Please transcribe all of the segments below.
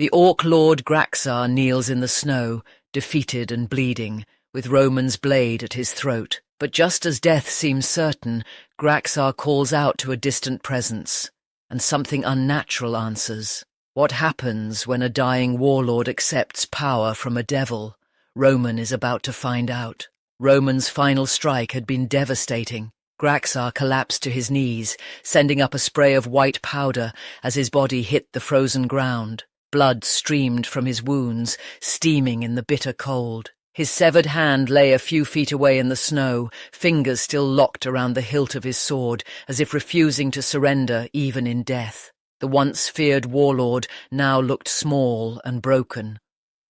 The Orc Lord Graxar kneels in the snow, defeated and bleeding, with Roman's blade at his throat. But just as death seems certain, Graxar calls out to a distant presence, and something unnatural answers. What happens when a dying warlord accepts power from a devil? Roman is about to find out. Roman's final strike had been devastating. Graxar collapsed to his knees, sending up a spray of white powder as his body hit the frozen ground. Blood streamed from his wounds, steaming in the bitter cold. His severed hand lay a few feet away in the snow, fingers still locked around the hilt of his sword, as if refusing to surrender even in death. The once feared warlord now looked small and broken,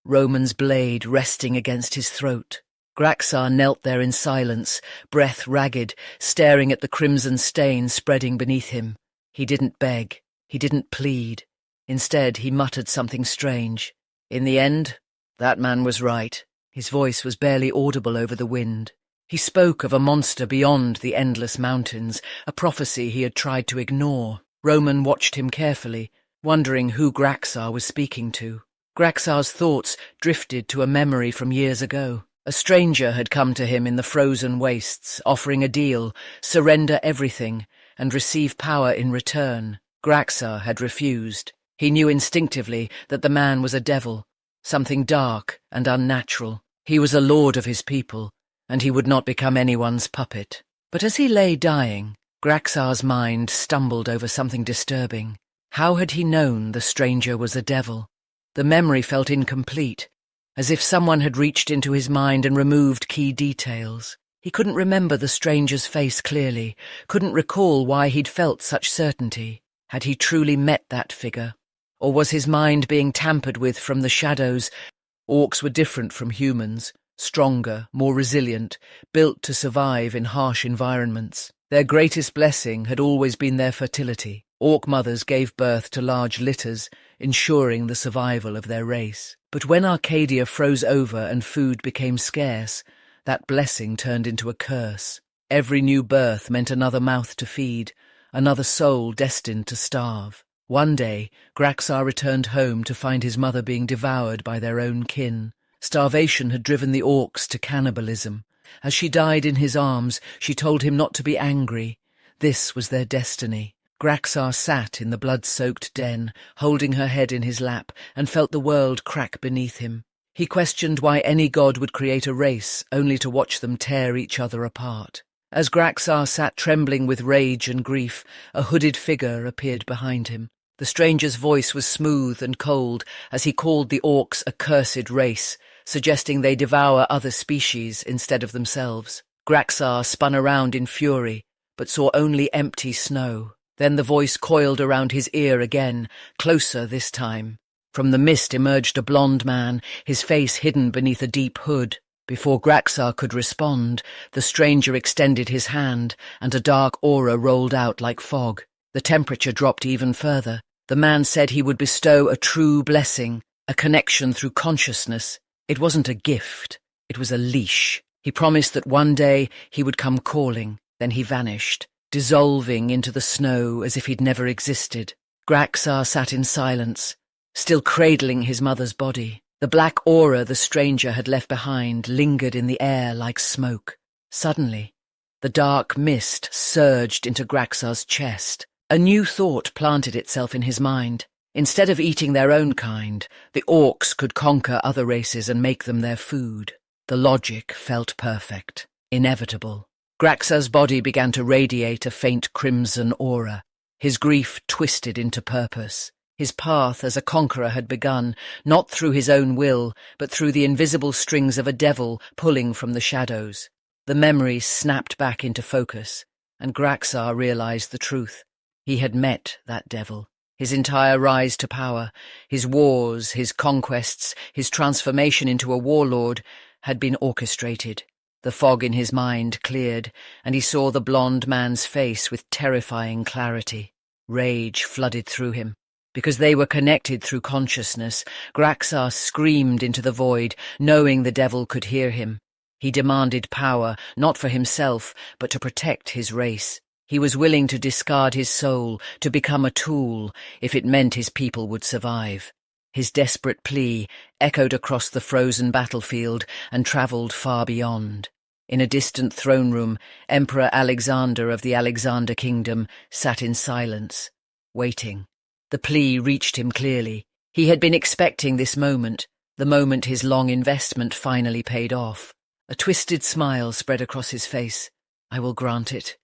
Roman's blade resting against his throat. Graxar knelt there in silence, breath ragged, staring at the crimson stain spreading beneath him. He didn't beg, he didn't plead. Instead, he muttered something strange. In the end, that man was right. His voice was barely audible over the wind. He spoke of a monster beyond the endless mountains, a prophecy he had tried to ignore. Roman watched him carefully, wondering who Graxar was speaking to. Graxar's thoughts drifted to a memory from years ago. A stranger had come to him in the frozen wastes, offering a deal, surrender everything, and receive power in return. Graxar had refused. He knew instinctively that the man was a devil, something dark and unnatural. He was a lord of his people, and he would not become anyone's puppet. But as he lay dying, Graxar's mind stumbled over something disturbing. How had he known the stranger was a devil? The memory felt incomplete, as if someone had reached into his mind and removed key details. He couldn't remember the stranger's face clearly, couldn't recall why he'd felt such certainty. Had he truly met that figure? Or was his mind being tampered with from the shadows? Orcs were different from humans, stronger, more resilient, built to survive in harsh environments. Their greatest blessing had always been their fertility. Orc mothers gave birth to large litters, ensuring the survival of their race. But when Arcadia froze over and food became scarce, that blessing turned into a curse. Every new birth meant another mouth to feed, another soul destined to starve. One day, Graxar returned home to find his mother being devoured by their own kin. Starvation had driven the orcs to cannibalism. As she died in his arms, she told him not to be angry. This was their destiny. Graxar sat in the blood-soaked den, holding her head in his lap, and felt the world crack beneath him. He questioned why any god would create a race, only to watch them tear each other apart. As Graxar sat trembling with rage and grief, a hooded figure appeared behind him. The stranger's voice was smooth and cold as he called the orcs a cursed race, suggesting they devour other species instead of themselves. Graxar spun around in fury, but saw only empty snow. Then the voice coiled around his ear again, closer this time. From the mist emerged a blond man, his face hidden beneath a deep hood. Before Graxar could respond, the stranger extended his hand, and a dark aura rolled out like fog. The temperature dropped even further. The man said he would bestow a true blessing, a connection through consciousness. It wasn't a gift, it was a leash. He promised that one day he would come calling. Then he vanished, dissolving into the snow as if he'd never existed. Graxar sat in silence, still cradling his mother's body. The black aura the stranger had left behind lingered in the air like smoke. Suddenly, the dark mist surged into Graxar's chest. A new thought planted itself in his mind. Instead of eating their own kind, the orcs could conquer other races and make them their food. The logic felt perfect, inevitable. Graxar's body began to radiate a faint crimson aura. His grief twisted into purpose. His path as a conqueror had begun, not through his own will, but through the invisible strings of a devil pulling from the shadows. The memories snapped back into focus, and Graxar realized the truth. He had met that devil. His entire rise to power, his wars, his conquests, his transformation into a warlord had been orchestrated. The fog in his mind cleared, and he saw the blond man's face with terrifying clarity. Rage flooded through him. Because they were connected through consciousness, Graxar screamed into the void, knowing the devil could hear him. He demanded power, not for himself, but to protect his race. He was willing to discard his soul, to become a tool, if it meant his people would survive. His desperate plea echoed across the frozen battlefield and travelled far beyond. In a distant throne room, Emperor Alexander of the Alexander Kingdom sat in silence, waiting. The plea reached him clearly. He had been expecting this moment, the moment his long investment finally paid off. A twisted smile spread across his face. "I will grant it,"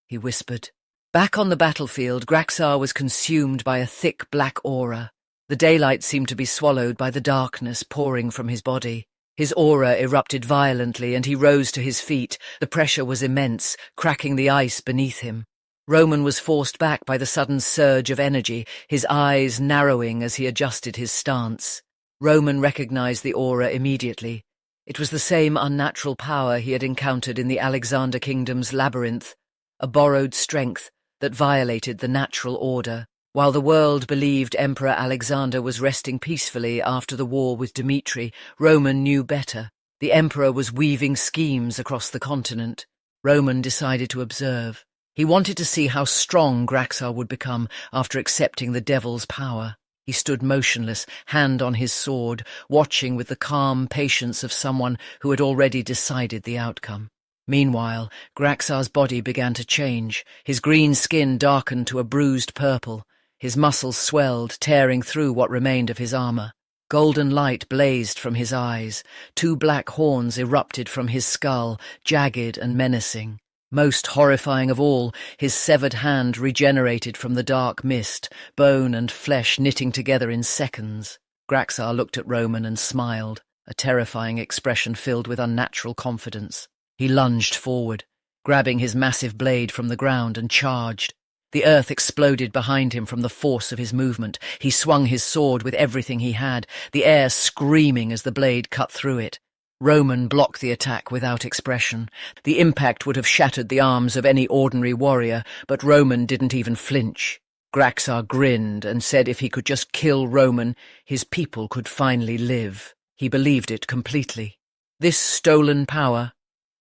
he whispered. Back on the battlefield, Graxar was consumed by a thick black aura. The daylight seemed to be swallowed by the darkness pouring from his body. His aura erupted violently, and he rose to his feet. The pressure was immense, cracking the ice beneath him. Roman was forced back by the sudden surge of energy, his eyes narrowing as he adjusted his stance. Roman recognized the aura immediately. It was the same unnatural power he had encountered in the Alexander Kingdom's labyrinth, a borrowed strength that violated the natural order. While the world believed Emperor Alexander was resting peacefully after the war with Dmitri, Roman knew better. The Emperor was weaving schemes across the continent. Roman decided to observe. He wanted to see how strong Graxar would become after accepting the devil's power. He stood motionless, hand on his sword, watching with the calm patience of someone who had already decided the outcome. Meanwhile, Graxar's body began to change. His green skin darkened to a bruised purple. His muscles swelled, tearing through what remained of his armor. Golden light blazed from his eyes. 2 black horns erupted from his skull, jagged and menacing. Most horrifying of all, his severed hand regenerated from the dark mist, bone and flesh knitting together in seconds. Graxar looked at Roman and smiled, a terrifying expression filled with unnatural confidence. He lunged forward, grabbing his massive blade from the ground, and charged. The earth exploded behind him from the force of his movement. He swung his sword with everything he had, the air screaming as the blade cut through it. Roman blocked the attack without expression. The impact would have shattered the arms of any ordinary warrior, but Roman didn't even flinch. Graxar grinned and said if he could just kill Roman, his people could finally live. He believed it completely. This stolen power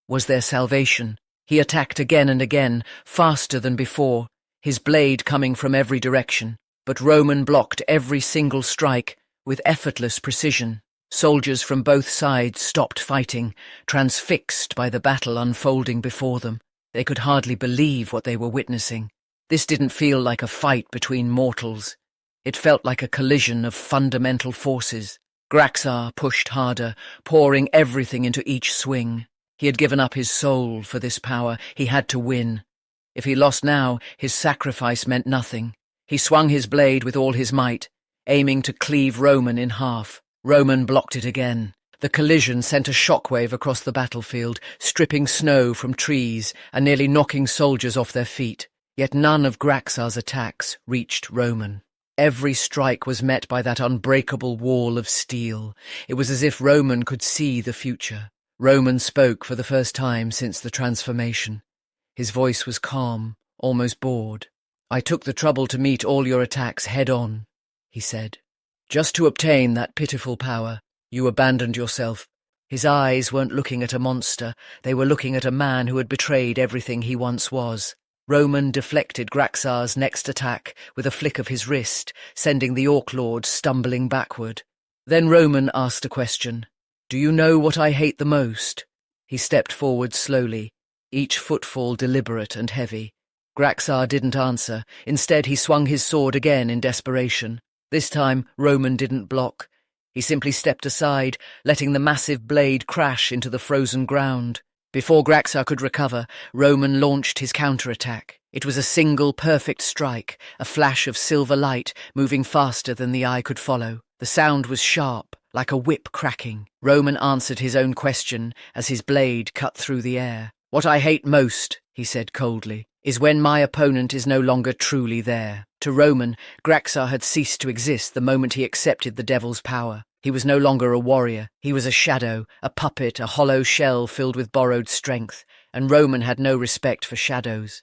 was their salvation. He attacked again and again, faster than before, his blade coming from every direction, but Roman blocked every single strike with effortless precision. Soldiers from both sides stopped fighting, transfixed by the battle unfolding before them. They could hardly believe what they were witnessing. This didn't feel like a fight between mortals. It felt like a collision of fundamental forces. Graxar pushed harder, pouring everything into each swing. He had given up his soul for this power. He had to win. If he lost now, his sacrifice meant nothing. He swung his blade with all his might, aiming to cleave Roman in half. Roman blocked it again. The collision sent a shockwave across the battlefield, stripping snow from trees and nearly knocking soldiers off their feet. Yet none of Graxar's attacks reached Roman. Every strike was met by that unbreakable wall of steel. It was as if Roman could see the future. Roman spoke for the first time since the transformation. His voice was calm, almost bored. "I took the trouble to meet all your attacks head-on," he said. "Just to obtain that pitiful power, you abandoned yourself." His eyes weren't looking at a monster, they were looking at a man who had betrayed everything he once was. Roman deflected Graxar's next attack with a flick of his wrist, sending the Orc Lord stumbling backward. Then Roman asked a question. "Do you know what I hate the most?" He stepped forward slowly, each footfall deliberate and heavy. Graxar didn't answer. Instead, he swung his sword again in desperation. This time, Roman didn't block. He simply stepped aside, letting the massive blade crash into the frozen ground. Before Graxar could recover, Roman launched his counterattack. It was a single perfect strike, a flash of silver light moving faster than the eye could follow. The sound was sharp, like a whip cracking. Roman answered his own question as his blade cut through the air. "What I hate most," he said coldly, "is when my opponent is no longer truly there." To Roman, Graxar had ceased to exist the moment he accepted the devil's power. He was no longer a warrior. He was a shadow, a puppet, a hollow shell filled with borrowed strength, and Roman had no respect for shadows.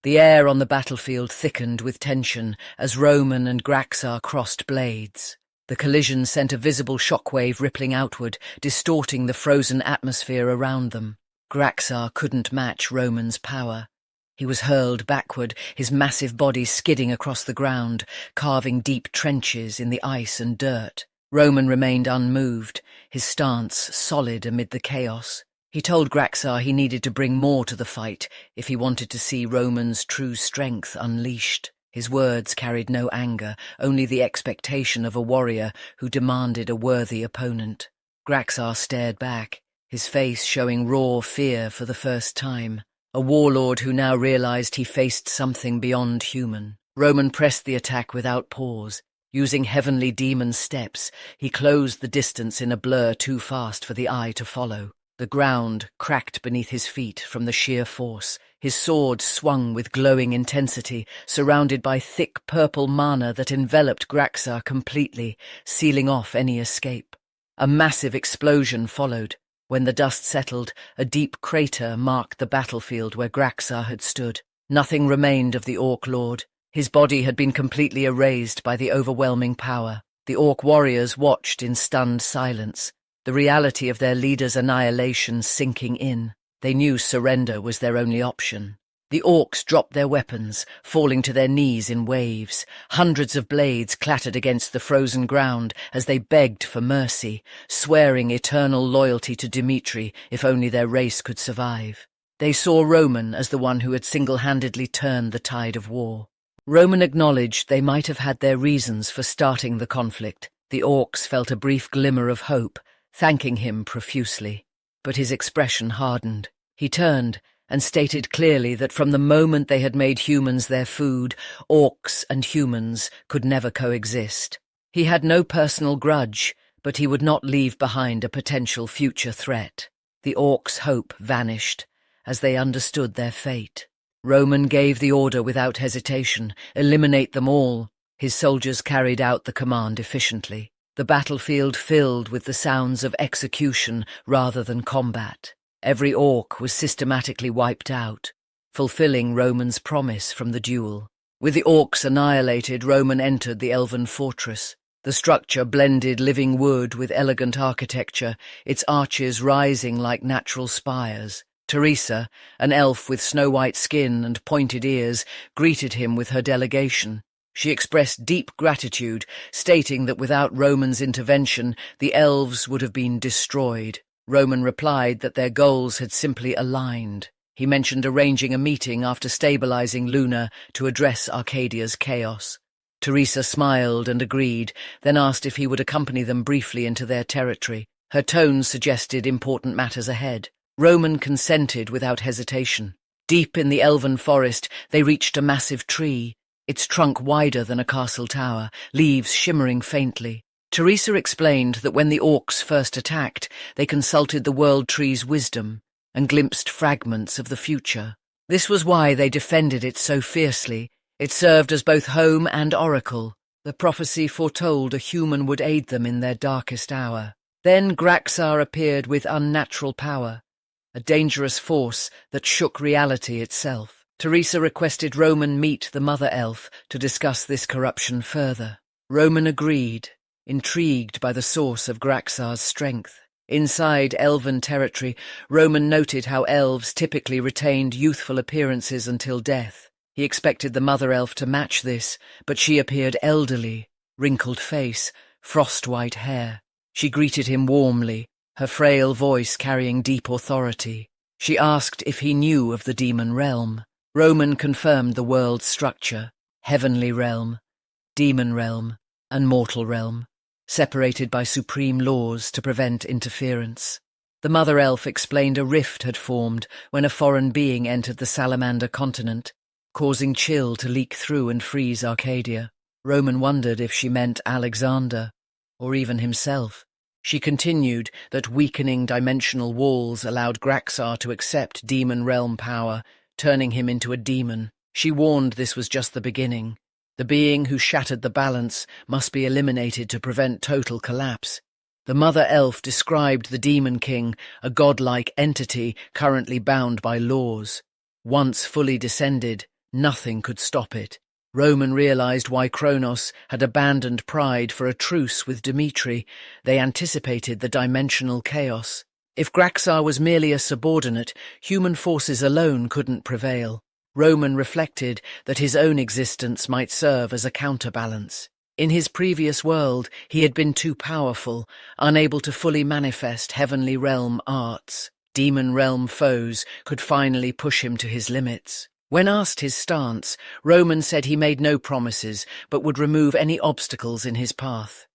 The air on the battlefield thickened with tension as Roman and Graxar crossed blades. The collision sent a visible shockwave rippling outward, distorting the frozen atmosphere around them. Graxar couldn't match Roman's power. He was hurled backward, his massive body skidding across the ground, carving deep trenches in the ice and dirt. Roman remained unmoved, his stance solid amid the chaos. He told Graxar he needed to bring more to the fight if he wanted to see Roman's true strength unleashed. His words carried no anger, only the expectation of a warrior who demanded a worthy opponent. Graxar stared back, his face showing raw fear for the first time. A warlord who now realized he faced something beyond human. Roman pressed the attack without pause. Using heavenly demon steps, he closed the distance in a blur too fast for the eye to follow. The ground cracked beneath his feet from the sheer force. His sword swung with glowing intensity, surrounded by thick purple mana that enveloped Graxar completely, sealing off any escape. A massive explosion followed. When the dust settled, a deep crater marked the battlefield where Graxar had stood. Nothing remained of the Orc Lord. His body had been completely erased by the overwhelming power. The Orc warriors watched in stunned silence, the reality of their leader's annihilation sinking in. They knew surrender was their only option. The Orcs dropped their weapons, falling to their knees in waves. Hundreds of blades clattered against the frozen ground as they begged for mercy, swearing eternal loyalty to Dmitri if only their race could survive. They saw Roman as the one who had single-handedly turned the tide of war. Roman acknowledged they might have had their reasons for starting the conflict. The Orcs felt a brief glimmer of hope, thanking him profusely. But his expression hardened. He turned and stated clearly that from the moment they had made humans their food, orcs and humans could never coexist. He had no personal grudge, but he would not leave behind a potential future threat. The orcs' hope vanished as they understood their fate. Roman gave the order without hesitation, eliminate them all. His soldiers carried out the command efficiently. The battlefield filled with the sounds of execution rather than combat. Every orc was systematically wiped out, fulfilling Roman's promise from the duel. With the orcs annihilated, Roman entered the Elven fortress. The structure blended living wood with elegant architecture, its arches rising like natural spires. Teresa, an elf with snow-white skin and pointed ears, greeted him with her delegation. She expressed deep gratitude, stating that without Roman's intervention, the elves would have been destroyed. Roman replied that their goals had simply aligned. He mentioned arranging a meeting after stabilizing Luna to address Arcadia's chaos. Teresa smiled and agreed, then asked if he would accompany them briefly into their territory. Her tone suggested important matters ahead. Roman consented without hesitation. Deep in the Elven forest, they reached a massive tree, its trunk wider than a castle tower, leaves shimmering faintly. Teresa explained that when the orcs first attacked, they consulted the World Tree's wisdom and glimpsed fragments of the future. This was why they defended it so fiercely. It served as both home and oracle. The prophecy foretold a human would aid them in their darkest hour. Then Graxar appeared with unnatural power, a dangerous force that shook reality itself. Teresa requested Roman meet the Mother Elf to discuss this corruption further. Roman agreed, intrigued by the source of Graxar's strength. Inside Elven territory, Roman noted how elves typically retained youthful appearances until death. He expected the Mother Elf to match this, but she appeared elderly, wrinkled face, frost-white hair. She greeted him warmly, her frail voice carrying deep authority. She asked if he knew of the demon realm. Roman confirmed the world's structure: heavenly realm, demon realm, and mortal realm, separated by supreme laws to prevent interference. The Mother Elf explained a rift had formed when a foreign being entered the Salamander continent, causing chill to leak through and freeze Arcadia. Roman wondered if she meant Alexander, or even himself. She continued that weakening dimensional walls allowed Graxar to accept demon realm power, turning him into a demon. She warned this was just the beginning. The being who shattered the balance must be eliminated to prevent total collapse. The Mother Elf described the Demon King, a godlike entity currently bound by laws. Once fully descended, nothing could stop it. Roman realized why Kronos had abandoned pride for a truce with Dmitri. They anticipated the dimensional chaos. If Graxar was merely a subordinate, human forces alone couldn't prevail. Roman reflected that his own existence might serve as a counterbalance. In his previous world, he had been too powerful, unable to fully manifest heavenly realm arts. Demon realm foes could finally push him to his limits. When asked his stance, Roman said he made no promises, but would remove any obstacles in his path.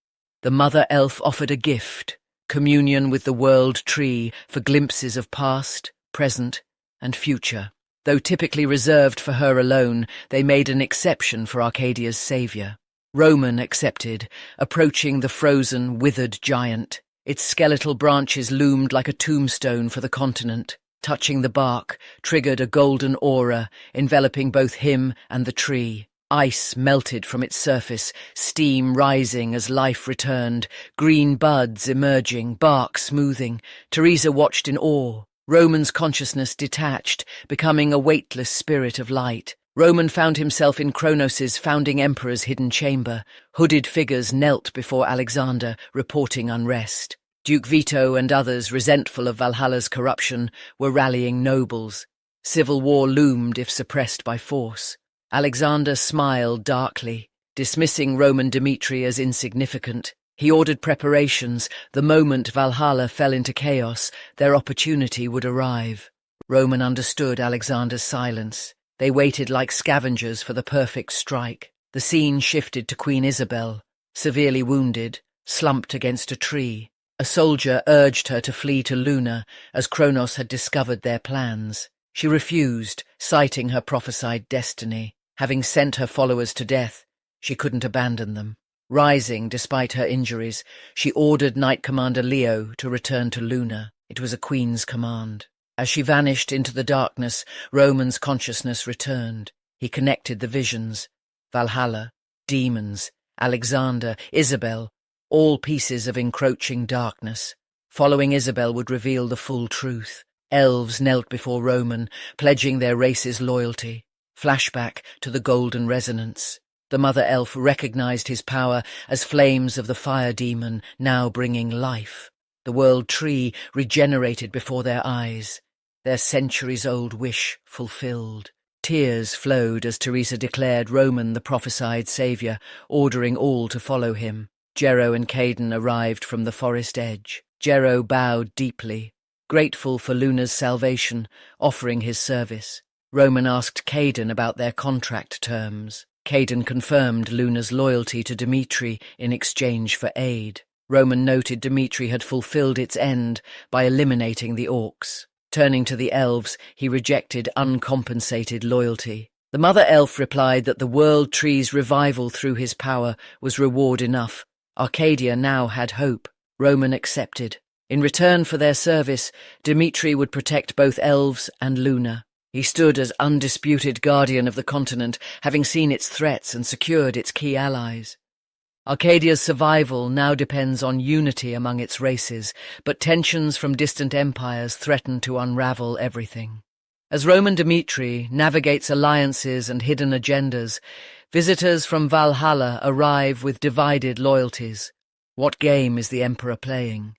The Mother Elf offered a gift, communion with the world tree for glimpses of past, present, and future. Though typically reserved for her alone, they made an exception for Arcadia's savior. Roman accepted, approaching the frozen, withered giant. Its skeletal branches loomed like a tombstone for the continent. Touching the bark triggered a golden aura, enveloping both him and the tree. Ice melted from its surface, steam rising as life returned, green buds emerging, bark smoothing. Teresa watched in awe. Roman's consciousness detached, becoming a weightless spirit of light. Roman found himself in Kronos' founding emperor's hidden chamber. Hooded figures knelt before Alexander, reporting unrest. Duke Vietto and others, resentful of Valhalla's corruption, were rallying nobles. Civil war loomed if suppressed by force. Alexander smiled darkly, dismissing Roman Dmitri as insignificant. He ordered preparations. The moment Valhalla fell into chaos, their opportunity would arrive. Roman understood Alexander's silence. They waited like scavengers for the perfect strike. The scene shifted to Queen Isabel, severely wounded, slumped against a tree. A soldier urged her to flee to Luna, as Kronos had discovered their plans. She refused, citing her prophesied destiny. Having sent her followers to death, she couldn't abandon them. Rising despite her injuries, she ordered Knight Commander Leo to return to Luna. It was a queen's command. As she vanished into the darkness, Roman's consciousness returned. He connected the visions. Valhalla, demons, Alexander, Isabel, all pieces of encroaching darkness. Following Isabel would reveal the full truth. Elves knelt before Roman, pledging their race's loyalty. Flashback to the golden resonance. The Mother Elf recognized his power as flames of the fire demon, now bringing life. The world tree regenerated before their eyes. Their centuries-old wish fulfilled. Tears flowed as Teresa declared Roman the prophesied savior, ordering all to follow him. Jero and Caden arrived from the forest edge. Jero bowed deeply, grateful for Luna's salvation, offering his service. Roman asked Caden about their contract terms. Caden confirmed Luna's loyalty to Dmitri in exchange for aid. Roman noted Dmitri had fulfilled its end by eliminating the orcs. Turning to the elves, he rejected uncompensated loyalty. The Mother Elf replied that the world tree's revival through his power was reward enough. Arcadia now had hope. Roman accepted. In return for their service, Dmitri would protect both elves and Luna. He stood as undisputed guardian of the continent, having seen its threats and secured its key allies. Arcadia's survival now depends on unity among its races, but tensions from distant empires threaten to unravel everything. As Roman Dmitri navigates alliances and hidden agendas, visitors from Valhalla arrive with divided loyalties. What game is the Emperor playing?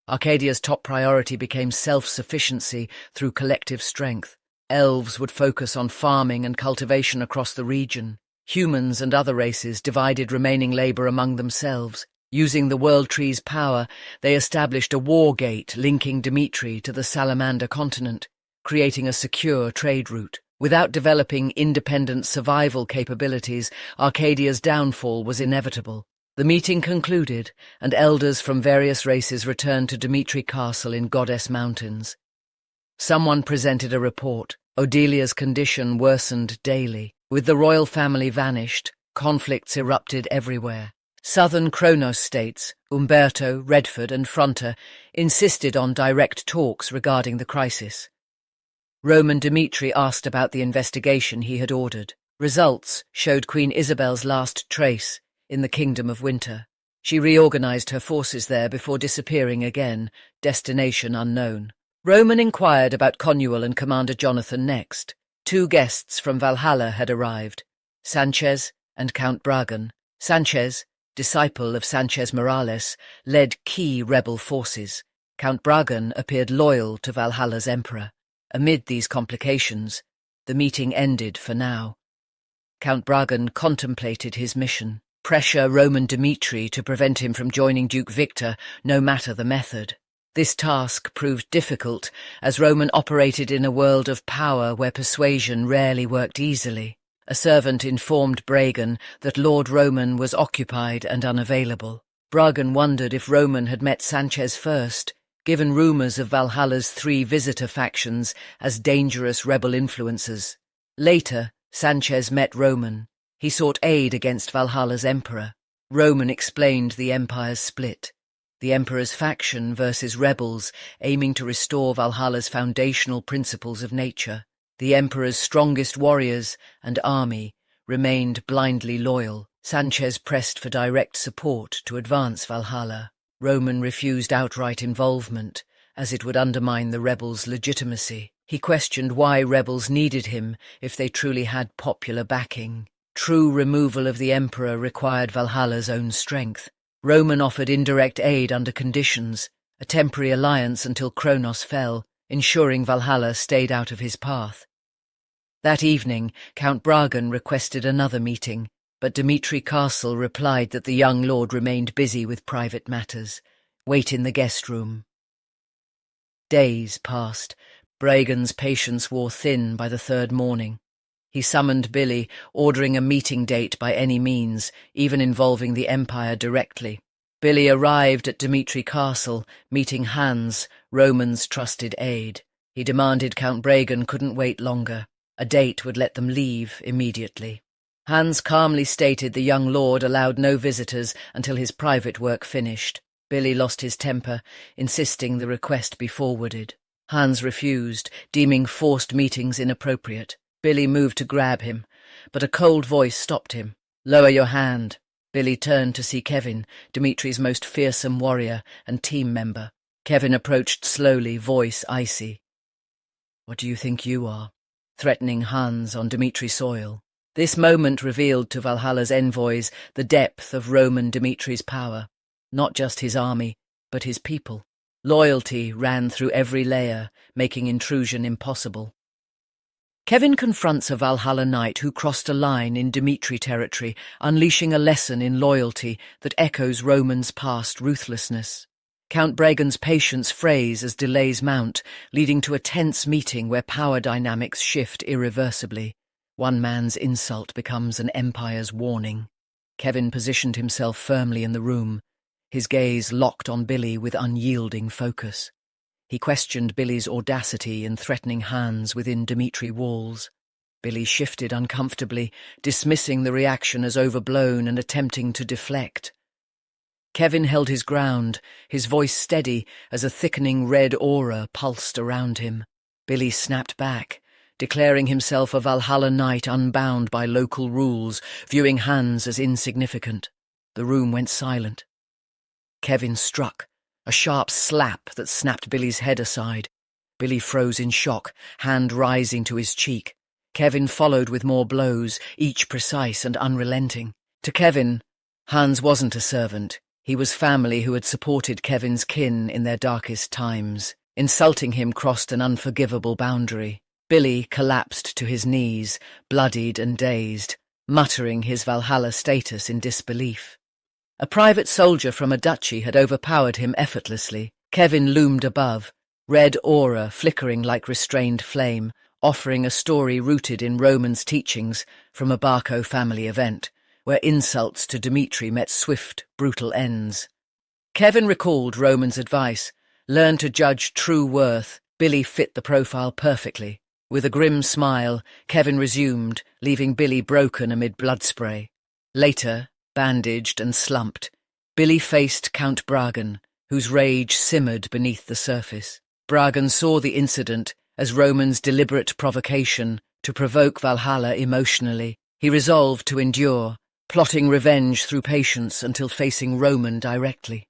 Arcadia's top priority became self-sufficiency through collective strength. Elves would focus on farming and cultivation across the region. Humans and other races divided remaining labor among themselves. Using the World Tree's power, they established a war gate linking Dmitri to the Salamander continent, creating a secure trade route. Without developing independent survival capabilities, Arcadia's downfall was inevitable. The meeting concluded, and elders from various races returned to Dmitri Castle in Goddess Mountains. Someone presented a report. Odelia's condition worsened daily. With the royal family vanished, conflicts erupted everywhere. Southern Kronos states, Umberto, Redford and Fronter, insisted on direct talks regarding the crisis. Roman Dmitri asked about the investigation he had ordered. Results showed Queen Isabel's last trace in the Kingdom of Winter. She reorganized her forces there before disappearing again, destination unknown. Roman inquired about Conuel and Commander Jonathan next. 2 guests from Valhalla had arrived, Sanchez and Count Bragan. Sanchez, disciple of Sanchez Morales, led key rebel forces. Count Bragan appeared loyal to Valhalla's emperor. Amid these complications, The meeting ended for now. Count Bragan contemplated his mission. Pressure Roman Dmitri to prevent him from joining Duke Victor, no matter the method. This task proved difficult, as Roman operated in a world of power where persuasion rarely worked easily. A servant informed Bragan that Lord Roman was occupied and unavailable. Bragan wondered if Roman had met Sanchez first, given rumours of Valhalla's 3 visitor factions as dangerous rebel influences. Later, Sanchez met Roman. He sought aid against Valhalla's emperor. Roman explained the empire's split. The emperor's faction versus rebels aiming to restore Valhalla's foundational principles of nature. The emperor's strongest warriors and army remained blindly loyal. Sanchez pressed for direct support to advance Valhalla. Roman refused outright involvement, as it would undermine the rebels' legitimacy. He questioned why rebels needed him if they truly had popular backing. True removal of the emperor required Valhalla's own strength. Roman offered indirect aid under conditions, a temporary alliance until Kronos fell, ensuring Valhalla stayed out of his path. That evening, Count Bragan requested another meeting, but Dmitri Castle replied that the young lord remained busy with private matters. Wait in the guest room. Days passed. Bragan's patience wore thin by the 3rd morning. He summoned Billy, ordering a meeting date by any means, even involving the Empire directly. Billy arrived at Dmitri Castle, meeting Hans, Roman's trusted aide. He demanded Count Bragan couldn't wait longer. A date would let them leave immediately. Hans calmly stated the young lord allowed no visitors until his private work finished. Billy lost his temper, insisting the request be forwarded. Hans refused, deeming forced meetings inappropriate. Billy moved to grab him, but a cold voice stopped him. "Lower your hand." Billy turned to see Kevin, Dmitri's most fearsome warrior and team member. Kevin approached slowly, voice icy. "What do you think you are?" threatening Hans on Dmitri soil. This moment revealed to Valhalla's envoys the depth of Roman Dmitri's power. Not just his army, but his people. Loyalty ran through every layer, making intrusion impossible. Kevin confronts a Valhalla knight who crossed a line in Dmitri territory, unleashing a lesson in loyalty that echoes Roman's past ruthlessness. Count Bragan's patience frays as delays mount, leading to a tense meeting where power dynamics shift irreversibly. One man's insult becomes an empire's warning. Kevin positioned himself firmly in the room, his gaze locked on Billy with unyielding focus. He questioned Billy's audacity in threatening Hans within Dmitri walls. Billy shifted uncomfortably, dismissing the reaction as overblown and attempting to deflect. Kevin held his ground, his voice steady as a thickening red aura pulsed around him. Billy snapped back, declaring himself a Valhalla knight unbound by local rules, viewing Hans as insignificant. The room went silent. Kevin struck, a sharp slap that snapped Billy's head aside. Billy froze in shock, hand rising to his cheek. Kevin followed with more blows, each precise and unrelenting. To Kevin, Hans wasn't a servant. He was family who had supported Kevin's kin in their darkest times. Insulting him crossed an unforgivable boundary. Billy collapsed to his knees, bloodied and dazed, muttering his Valhalla status in disbelief. A private soldier from a duchy had overpowered him effortlessly. Kevin loomed above, red aura flickering like restrained flame, offering a story rooted in Roman's teachings from a Barco family event, where insults to Dmitri met swift, brutal ends. Kevin recalled Roman's advice, learn to judge true worth. Billy fit the profile perfectly. With a grim smile, Kevin resumed, leaving Billy broken amid blood spray. Later, bandaged and slumped, Billy faced Count Bragan, whose rage simmered beneath the surface. Bragan saw the incident as Roman's deliberate provocation to provoke Valhalla emotionally. He resolved to endure, plotting revenge through patience until facing Roman directly.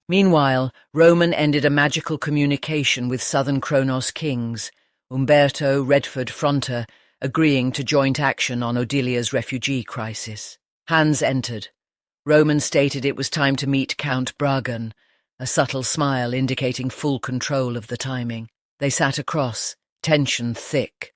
Meanwhile, Roman ended a magical communication with southern Kronos kings, Umberto, Redford, Fronter, agreeing to joint action on Odilia's refugee crisis. Hans entered. Roman stated it was time to meet Count Bragan, a subtle smile indicating full control of the timing. They sat across, tension thick.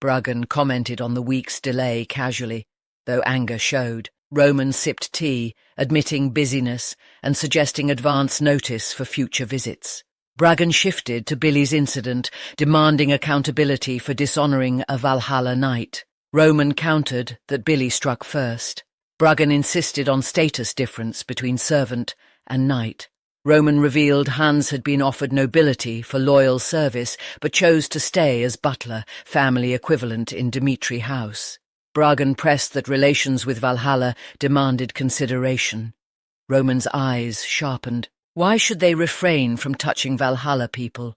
Bruggen commented on the week's delay casually, though anger showed. Roman sipped tea, admitting busyness and suggesting advance notice for future visits. Bruggen shifted to Billy's incident, demanding accountability for dishonouring a Valhalla knight. Roman countered that Billy struck first. Bruggen insisted on status difference between servant and knight. Roman revealed Hans had been offered nobility for loyal service, but chose to stay as butler, family equivalent in Dmitri house. Bruggen pressed that relations with Valhalla demanded consideration. Roman's eyes sharpened. Why should they refrain from touching Valhalla people?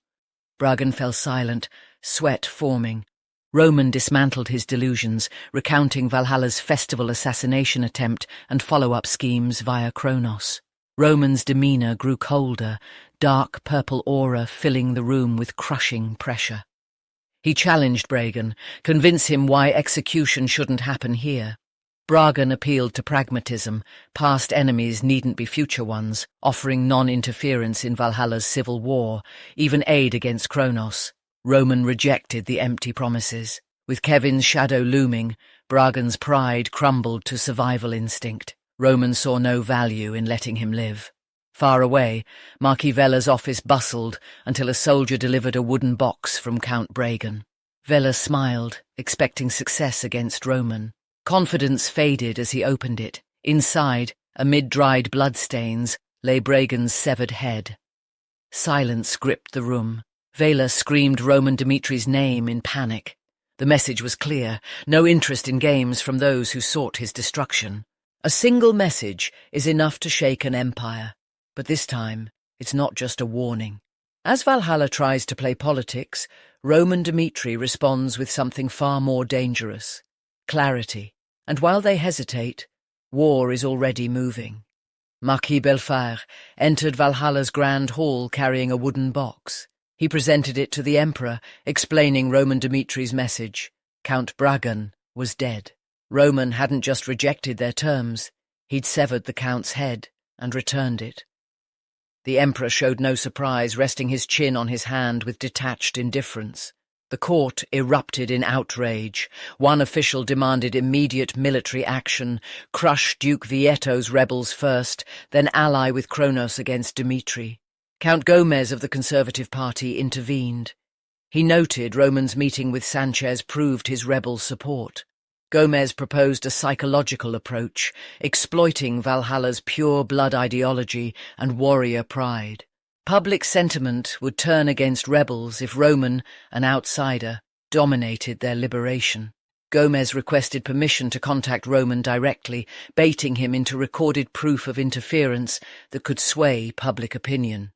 Bruggen fell silent, sweat forming. Roman dismantled his delusions, recounting Valhalla's festival assassination attempt and follow-up schemes via Kronos. Roman's demeanour grew colder, dark purple aura filling the room with crushing pressure. He challenged Bruggen, convince him why execution shouldn't happen here. Bruggen appealed to pragmatism. Past enemies needn't be future ones, offering non-interference in Valhalla's civil war, even aid against Kronos. Roman rejected the empty promises. With Kevin's shadow looming, Bruggen's pride crumbled to survival instinct. Roman saw no value in letting him live. Far away, Marquis Vela's office bustled until a soldier delivered a wooden box from Count Bruggen. Vela smiled, expecting success against Roman. Confidence faded as he opened it. Inside, amid dried bloodstains, lay Bruggen's severed head. Silence gripped the room. Vela screamed Roman Dmitri's name in panic. The message was clear: no interest in games from those who sought his destruction. A single message is enough to shake an empire. But this time, it's not just a warning. As Valhalla tries to play politics, Roman Dmitri responds with something far more dangerous: clarity. And while they hesitate, war is already moving. Marquis Belfort entered Valhalla's grand hall carrying a wooden box. He presented it to the Emperor, explaining Roman Dmitri's message. Count Bruggen was dead. Roman hadn't just rejected their terms, he'd severed the Count's head and returned it. The Emperor showed no surprise, resting his chin on his hand with detached indifference. The court erupted in outrage. One official demanded immediate military action, crush Duke Vietto's rebels first, then ally with Kronos against Dmitri. Count Gomez of the Conservative Party intervened. He noted Roman's meeting with Sanchez proved his rebel support. Gomez proposed a psychological approach, exploiting Valhalla's pure blood ideology and warrior pride. Public sentiment would turn against rebels if Roman, an outsider, dominated their liberation. Gomez requested permission to contact Roman directly, baiting him into recorded proof of interference that could sway public opinion.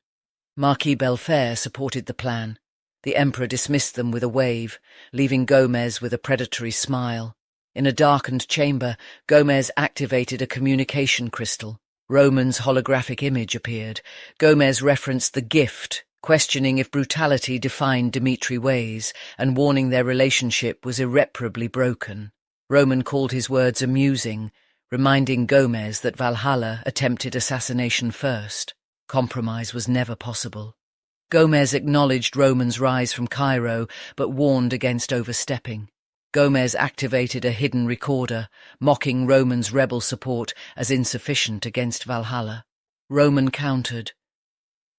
Marquis Belfort supported the plan. The Emperor dismissed them with a wave, leaving Gomez with a predatory smile. In a darkened chamber, Gomez activated a communication crystal. Roman's holographic image appeared. Gomez referenced the gift, questioning if brutality defined Dmitri ways, and warning their relationship was irreparably broken. Roman called his words amusing, reminding Gomez that Valhalla attempted assassination first. Compromise was never possible. Gomez acknowledged Roman's rise from Cairo, but warned against overstepping. Gomez activated a hidden recorder, mocking Roman's rebel support as insufficient against Valhalla. Roman countered.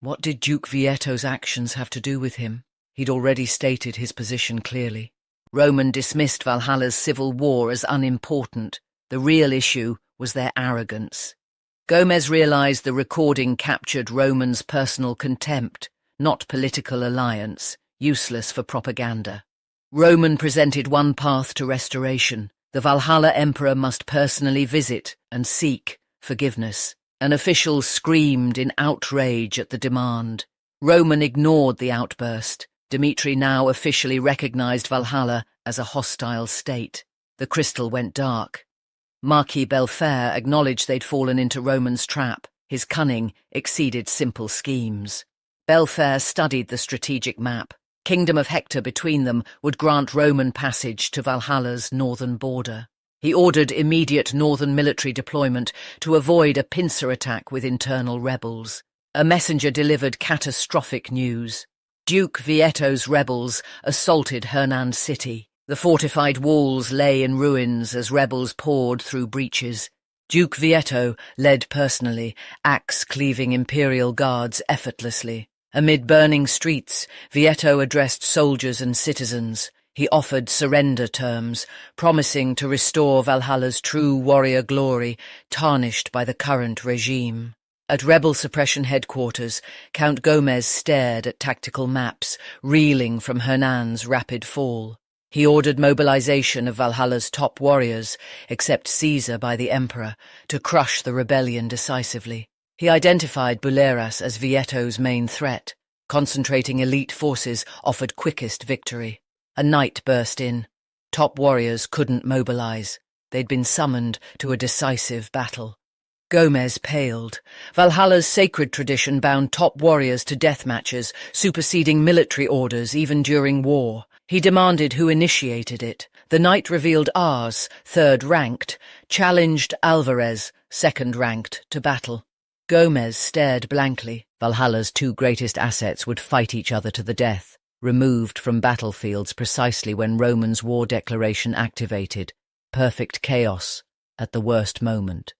What did Duke Vietto's actions have to do with him? He'd already stated his position clearly. Roman dismissed Valhalla's civil war as unimportant. The real issue was their arrogance. Gomez realized the recording captured Roman's personal contempt, not political alliance, useless for propaganda. Roman presented one path to restoration. The Valhalla Emperor must personally visit and seek forgiveness. An official screamed in outrage at the demand. Roman ignored the outburst. Dmitri now officially recognized Valhalla as a hostile state. The crystal went dark. Marquis Belfort acknowledged they'd fallen into Roman's trap. His cunning exceeded simple schemes. Belfort studied the strategic map. Kingdom of Hector between them would grant Roman passage to Valhalla's northern border. He ordered immediate northern military deployment to avoid a pincer attack with internal rebels. A messenger delivered catastrophic news. Duke Vietto's rebels assaulted Hernan City. The fortified walls lay in ruins as rebels poured through breaches. Duke Vietto led personally, axe cleaving Imperial guards effortlessly. Amid burning streets, Vietto addressed soldiers and citizens. He offered surrender terms, promising to restore Valhalla's true warrior glory, tarnished by the current regime. At rebel suppression headquarters, Count Gomez stared at tactical maps, reeling from Hernan's rapid fall. He ordered mobilization of Valhalla's top warriors, except Caesar by the Emperor, to crush the rebellion decisively. He identified Buleras as Vietto's main threat. Concentrating elite forces offered quickest victory. A night burst in. Top warriors couldn't mobilize. They'd been summoned to a decisive battle. Gomez paled. Valhalla's sacred tradition bound top warriors to death matches, superseding military orders even during war. He demanded who initiated it. The knight revealed Ars, third-ranked, challenged Alvarez, second-ranked, to battle. Gomez stared blankly. Valhalla's two greatest assets would fight each other to the death, removed from battlefields precisely when Roman's war declaration activated. Perfect chaos at the worst moment.